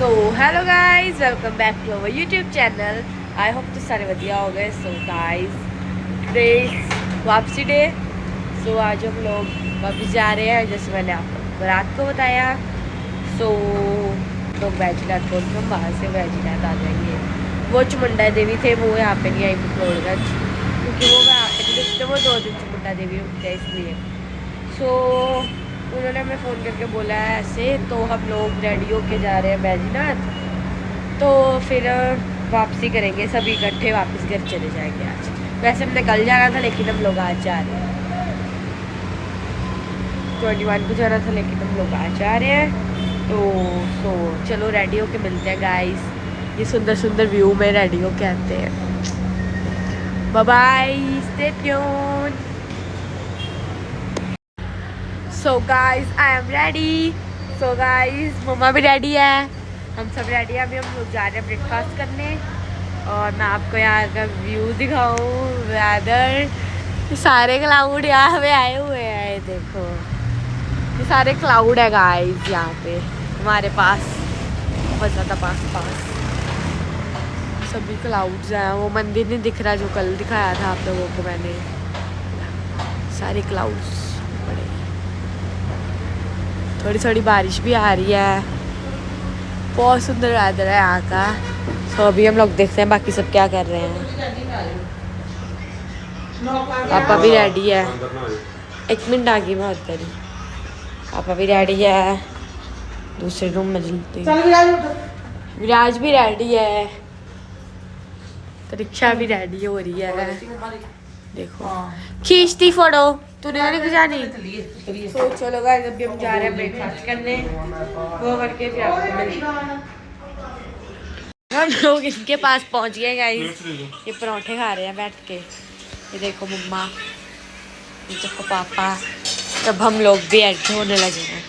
So hello guys, welcome back to our YouTube channel. I hope तो सारे बढ़िया हो गए। सो गाइस, टुडे वापसी डे। सो आज हम लोग वापस जा रहे हैं, जैसे मैंने आपको रात को बताया। सो लोग वैजनाथ बोल के हम बाहर से वैजनाथ आ जाएंगे। वो चामुंडा देवी थे, वो यहाँ पे नहीं आई पिथौरागढ़, क्योंकि वो वहाँ पे नहीं रुकते, वो 2 दिन चामुंडा देवी रुकते हैं इसलिए। सो उन्होंने हमें फ़ोन करके बोला है ऐसे, तो हम लोग रेडी होके जा रहे हैं बैजनाथ। तो फिर वापसी करेंगे, सभी इकट्ठे वापस घर चले जाएंगे आज। वैसे हमने कल जाना था, लेकिन हम लोग आज जा रहे हैं। 21 को जाना था, लेकिन हम लोग आज जा रहे हैं। तो चलो रेडी होके मिलते हैं गाइस। ये सुंदर सुंदर व्यू में रेडी होके आते हैं। Bye bye, stay tuned. So guys I am ready. So guys मम्मा भी रेडी है, हम सब रेडी है। अभी हम लोग जा रहे हैं ब्रेकफास्ट करने, और मैं आपको यहाँ का व्यू दिखाऊँ, वेदर। सारे क्लाउड यहाँ पे आए हुए हैं, ये देखो, ये सारे क्लाउड है गाइज यहाँ पे हमारे पास, बहुत ज़्यादा पास सभी क्लाउड्स हैं। वो मंदिर नहीं दिख रहा जो कल दिखाया था आप लोगों को मैंने, सारे क्लाउड्स बड़े। थोड़ी थोड़ी बारिश भी आ रही है, बहुत सुंदर वेदर है यहाँ का। तो अभी हम लोग देखते हैं बाकी सब क्या कर रहे हैं। पापा भी रेडी है, 1 मिनट आ गई, बहुत करी। पापा भी रेडी है, दूसरे रूम में चलते हैं। विराज भी रेडी है, तो रिक्शा भी रेडी हो रही है, देखो खींचती फोटो। तूने नहीं खिंचानी? तो चलो गाइस, अभी हम जा रहे हैं ब्रेकफास्ट करने, वो करके फिर आपको मिलेंगे। हम लोग इनके पास पहुंच गए गाइस, ये पराठे खा रहे हैं बैठ के। ये देखो मम्मा, ये देखो पापा, तब हम लोग भी एड होने लगे हैं।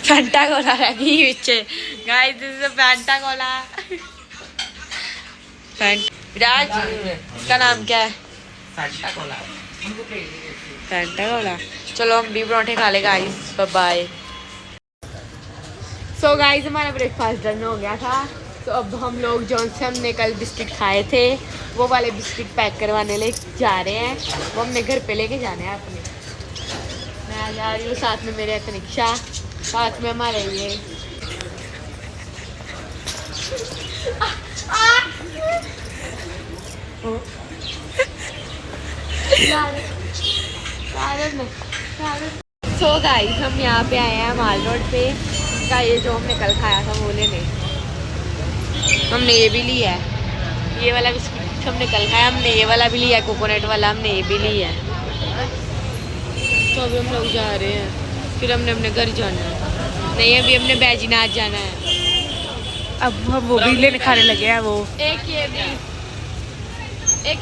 फैंटा कोला रखी पीछे guys, this is Fanta cola. Viraj, इसका नाम क्या है? Fanta cola. चलो हम भी पराठे खा ले guys, bye bye. So guys, हमारा ब्रेकफास्ट डन हो गया था। तो अब हम लोग जो से हमने कल बिस्किट खाए थे, वो वाले बिस्किट पैक करवाने ले जा रहे हैं। वो हमने घर पे लेके जाने हैं अपने। मैं जा रही हूँ, साथ में मेरे तनिक्षा, साथ में हमारे ये सो गाइस, हम यहाँ पे आए हैं माल रोड पे। का ये जो हमने कल खाया था वो लेने, हमने ये भी लिया है। ये वाला बिस्किट हमने कल खाया, हमने ये वाला भी लिया है, कोकोनट वाला हमने ये भी लिया है। तो अभी हम लोग जा रहे हैं, फिर हमने अपने घर जाना है। नहीं, अभी हमने बैजनाथ जाना है। अब हम वो भी लेने खाने लगे हैं। वो एक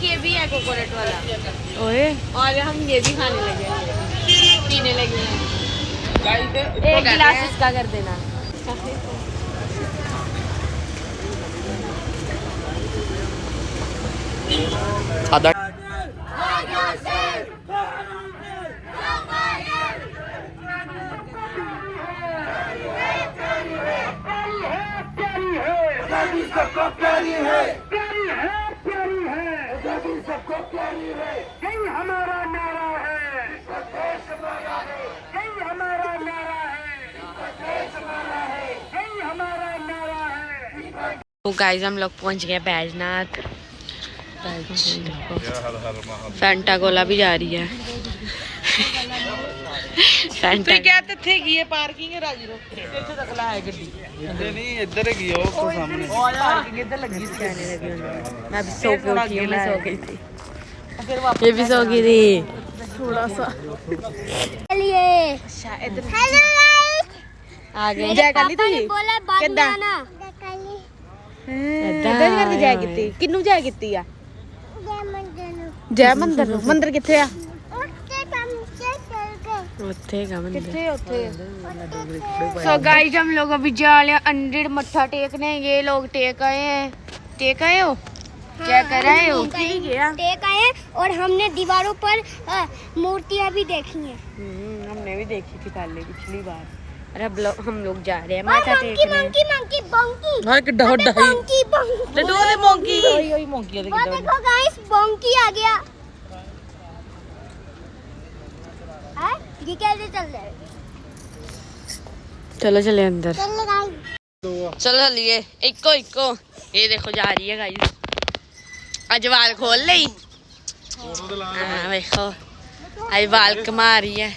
ये भी है कोकोनट वाला, ओए, और हम ये भी खाने लगे हैं, पीने लगे हैं। एक गिलास इसका कर देना। आधा सबको प्यारी है, प्यारी है, प्यारी है, आजादी सबको प्यारी है। यही हमारा नारा है, देश हमारा है, यही हमारा नारा है, देश हमारा है, यही हमारा नारा है। तो गाइस, हम लोग पहुंच गए बैजनाथ। फैंटा कोला भी जा रही है। फैंटा कहते थे कि ये पार्किंग है राजू, ਇੱਥੇ ਤੱਕ ਲਾ ਹੈ ਗੱਡੀ। नहीं इधर है की वो सामने पार्किंग इधर लगी थी। कहने लगी उन्हें। मैं भी सो के उठी हूँ, मैं सो गई थी, फिर वापस ये भी सो गई थी। थोड़ा सा चलिए। अच्छा इधर हेलो गाइस, आ गए। जय कर ली पापा थी ने बोला बाद में कितना आना। ਇਧਰ ਕਰਕੇ ਜੈ ਕੀਤੀ, ਕਿੰਨੂੰ ਜੈ ਕੀਤੀ ਆ? ਜੈ ਮੰਦਰ ਨੂੰ। ਮੰਦਰ ਕਿੱਥੇ ਆ? ਉੱਥੇ ਗਾ ਮੰदिर। ਕਿੱਥੇ ਉੱਥੇ? सो गाइस, हम लोग अभी जा रहे हैं अंडर मत्था टेकने। ये लोग टेक आए हैं। टेक आए हो? क्या कर रहे हो? टेक आए हैं और हमने दीवारों पर मूर्तियां भी देखी हैं। हमने भी देखी थी पहले पिछली बार। अरे अब हम लोग जा रहे हैं और माथा मंकी टेकने। मंकी मंकी बंकी भाई किड्डा अबे होड्डा है बंकी बंकी ते डोले मोंकी ओई मोंकी है वो देखो गाइस बंकी आ गया है। ये कैसे चल रहा है? चलो चले अंदर। चल गाइस चलो चलिए इको इको। ये देखो जा रही है गाइस। आज बाल खोल ली। हाँ देखो आज बाल कमा रही है।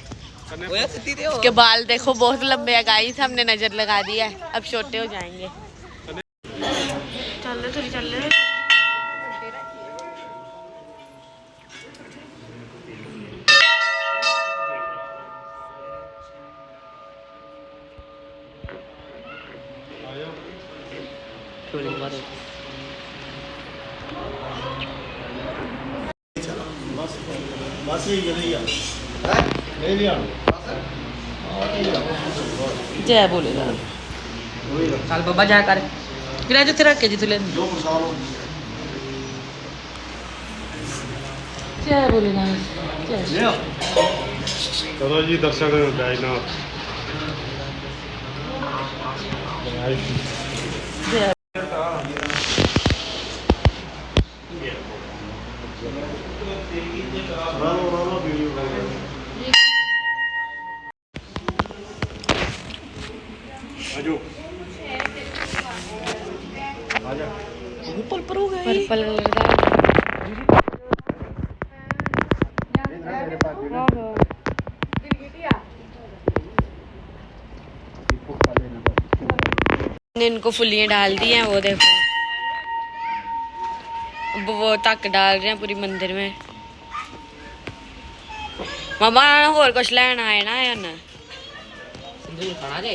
उसके बाल देखो बहुत लंबे है गाइस। हमने नजर लगा दी है अब छोटे हो जाएंगे। चल रहे चल रहे। जय बोले चल बाबा जा कर फिर आज तेरा के जी तुले जय बोले ना चलो जी दर्शक गायना ऊपर पर हो गई पर्पल कलर का। ने इनको फुलियां डाल दी हैं वो देखो। अब वो तक डाल रहे हैं पूरी मंदिर में। मामा और कुछ लेना है ना या ना? सिंदूर खाना जे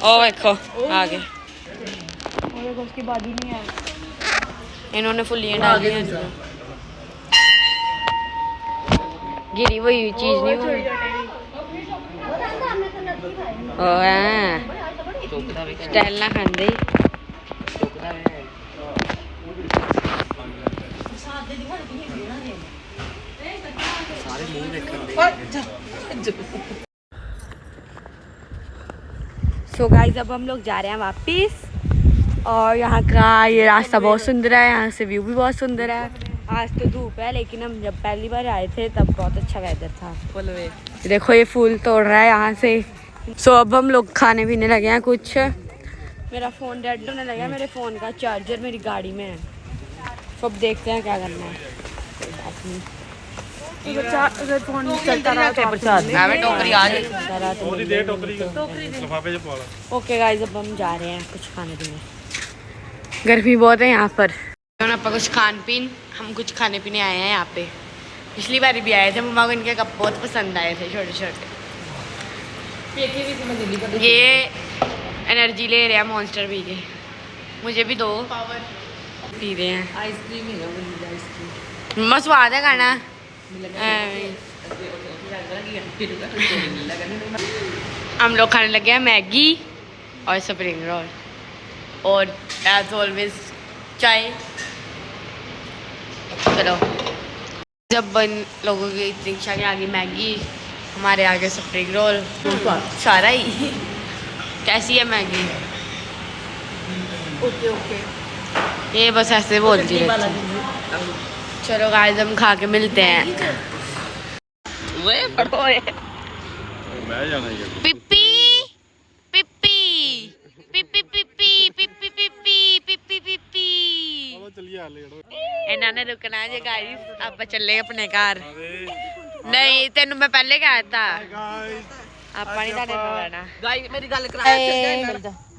ओ देखो आगे इन्होंने फुलियां डाल दी हैं। गिरी हुई चीज नहीं हुई। ओ है चौकदा वे स्टाइल ना खांदे। चौकदा वे सारे मुंह देखन दे सो गाइस अब हम लोग जा रहे हैं वापिस। और यहाँ का ये रास्ता बहुत सुंदर है। यहाँ से व्यू भी बहुत सुंदर है। आज तो धूप है लेकिन हम जब पहली बार आए थे तब बहुत अच्छा वेदर था। फुल वे देखो ये फूल तोड़ रहा है यहाँ से। सो अब हम लोग खाने पीने लगे हैं कुछ। मेरा फ़ोन डेड होने लगा है। मेरे फ़ोन का चार्जर मेरी गाड़ी में है। तो अब देखते हैं क्या करना है। फोन चलता रहा तो मैं टोकरी आ गई थोड़ी देर टोकरी लिफाफे च पा ला ओके गाइस अब हम जा रहे हैं कुछ खाने पीने। गर्मी बहुत है यहाँ पर। आप कुछ खान पीन हम कुछ खाने पीने आए हैं यहाँ पे। पिछली बार भी आए थे। मम्मा को इनके कप बहुत पसंद आए थे छोटे छोटे। ये एनर्जी ले रहे हैं मॉन्स्टर पी के। मुझे भी दो पी रहे हैं। आइसक्रीम ही है आइसक्रीम मम्मा स्वाद है खाना। हम लोग खाने लगे हैं मैगी और स्प्रिंग रोल और एज ऑलवेज चाय। चलो जब इन लोगों की इतनी इच्छा के आगे मैगी हमारे आगे स्प्रिंग रोल सारा ही। कैसी है मैगी? ओके ओके ये बस ऐसे बोलती रहती। चलो गाइस हम खा के मिलते हैं। वे फटो है मैं जाना है पिप्पी पिप्पी पिप्पी पिप्पी पिप्पी पिप्पी पिप्पी पिप्पी। चलो चलिए हाले ਇਹਨਾਂ ਨੇ ਰੁਕਣਾ ਜੇ ਗਾਇਸ। ਆਪਾਂ ਚੱਲੇ ਆਪਣੇ ਘਰ। ਨਹੀਂ ਤੈਨੂੰ ਮੈਂ ਪਹਿਲੇ ਕਹਿ ਦਿੱਤਾ ਆਪਾਂ ਨਹੀਂ ਤੁਹਾਡੇ ਨਾਲ ਰਹਿਣਾ। गाइस मेरी गल करा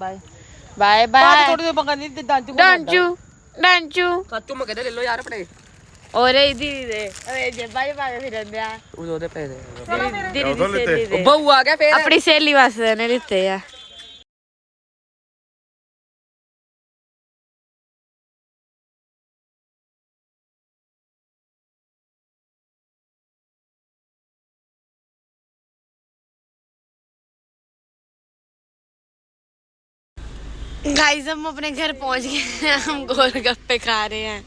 बाय ਬਾਏ बात ਬਾਏ थोड़ी देर मंगा नहीं दांतू ਡਾਂਚੂ ਡਾਂਚੂ सच्चू मैं कहते ले लो यार अपने ਔਰੇ ਦੀਦੀ ਦੇ ਓਏ ਜੇਬਾਂ ਚ ਪਾ ਕੇ ਫਿਰਦੇ ਆ। ਉਹਦੇ ਪੈਸੇ ਦੀਦੀ ਦੀ ਸਹੇਲੀ ਦੇ ਬਹੂ ਆ ਗਿਆ ਫੇਰ ਆਪਣੀ ਸਹੇਲੀ ਵਾਸਤੇ ਨੇ ਦਿੱਤੇ ਆ। गाइस हम अपने घर पहुंच गए हैं। हम गोलगप्पे खा रहे हैं।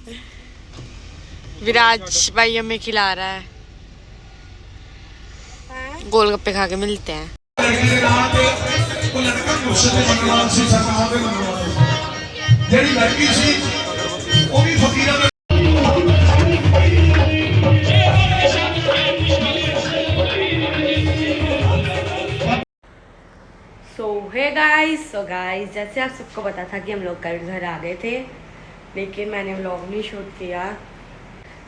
विराज भाई हमें खिला रहा है। गोलगप्पे खा के मिलते हैं। सो गाइस जैसे आप सबको पता था कि हम लोग कल घर आ गए थे, लेकिन मैंने व्लॉग नहीं शूट किया।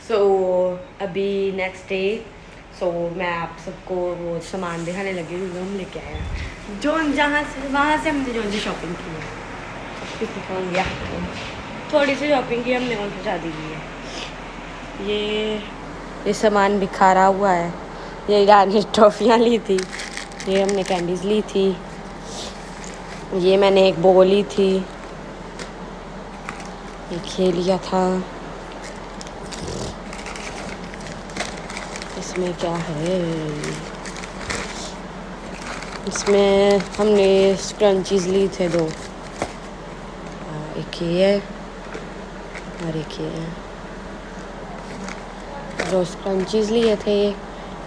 सो अभी नेक्स्ट डे मैं आप सबको वो सामान दिखाने लगी हूँ। हम लेके आए हैं जहाँ से वहाँ से हमने जो शॉपिंग की है सब कुछ दिखाऊंगी आपको। थोड़ी सी शॉपिंग की हमने, और तो ज़्यादा की है। ये सामान बिखारा हुआ है। ये रानी ट्रॉफियाँ ली थी, ये हमने कैंडीज़ ली थी, ये मैंने एक बॉल ली थी, ये खेल लिया था। इसमें क्या है, इसमें हमने स्क्रंचीज ली थे 2, एक ये है और एक ये है। 2 स्क्रंचीज लिए थे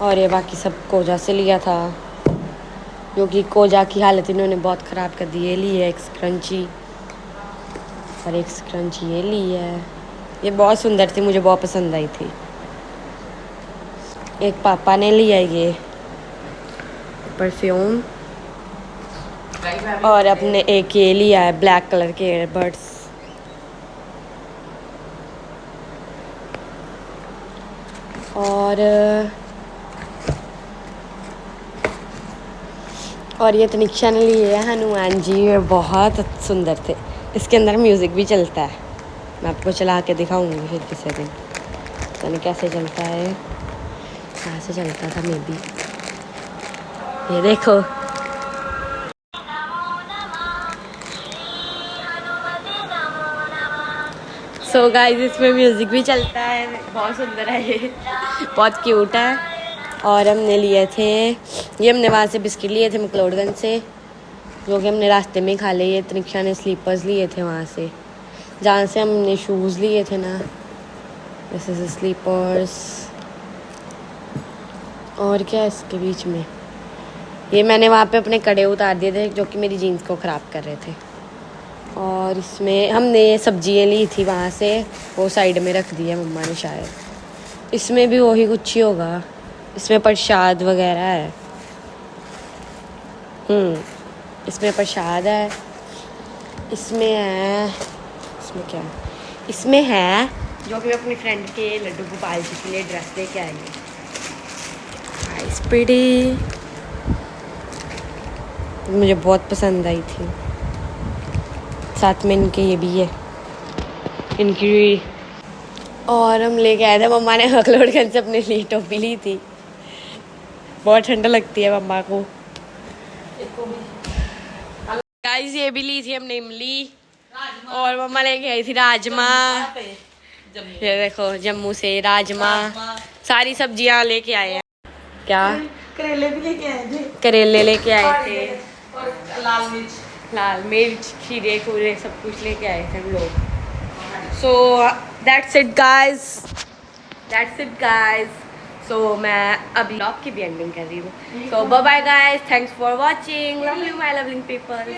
और ये बाकी सब कोजा से लिया था, क्योंकि कोजा की हालत इन्होंने बहुत ख़राब कर दी। ये ली है एक स्क्रंची और एक स्क्रंची ये ली है। ये बहुत सुंदर थी, मुझे बहुत पसंद आई थी। एक पापा ने लिया ये परफ्यूम और अपने एक ये लिया है ब्लैक कलर के ईयरबड्स। और ये तनिक्षा ने लिए है हनुमान जी, ये बहुत सुंदर थे। इसके अंदर म्यूज़िक भी चलता है, मैं आपको चला के दिखाऊंगी फिर किसी दिन। पता नहीं कैसे चलता है, कहाँ से चलता था मे बी। ये देखो सो गाइस इसमें म्यूज़िक भी चलता है, बहुत सुंदर है ये, बहुत क्यूट है। और हमने लिए थे ये, हमने वहाँ से बिस्किट लिए थे मैक्लोडगंज से, जो कि हमने रास्ते में खा लिए। तनिक्षा ने स्लीपर्स लिए थे वहाँ से, जहाँ से हमने शूज़ लिए थे ना, जैसे से स्लीपर्स। और क्या है इसके बीच में, ये मैंने वहाँ पे अपने कड़े उतार दिए थे जो कि मेरी जीन्स को ख़राब कर रहे थे। और इसमें हमने ये सब्जियाँ ली थी वहाँ से, वो साइड में रख दी है मम्मा ने शायद। इसमें भी वही कुछ ही होगा, इसमें प्रसाद वगैरह है। इसमें प्रसाद है, इसमें है, इसमें क्या है, इसमें है जो कि मैं अपनी फ्रेंड के लड्डू गोपाल जी के लिए ड्रेस लेके आई हूँ। स्पीडी मुझे बहुत पसंद आई थी। साथ में इनके ये भी है, इनकी। और हम लेके आए थे, मम्मा ने मैक्लोडगंज से अपने लिए टोपी ली थी, बहुत ठंडा लगती है मम्मा को। गाइस ये भी ली थी हमने इमली, और मम्मा लेके आई थी राजमा। ये देखो जम्मू से राजमा, सारी सब्जियां लेके आए हैं। क्या करेले भी लेके आए थे, करेले लेके आए थे, और लाल मिर्च खीरे खूरे सब कुछ लेके आए थे हम लोग। So that's it guys. So मैं अभी व्लॉग की भी एंडिंग कर रही हूँ। So bye bye guys, thanks for watching, love you my loving people.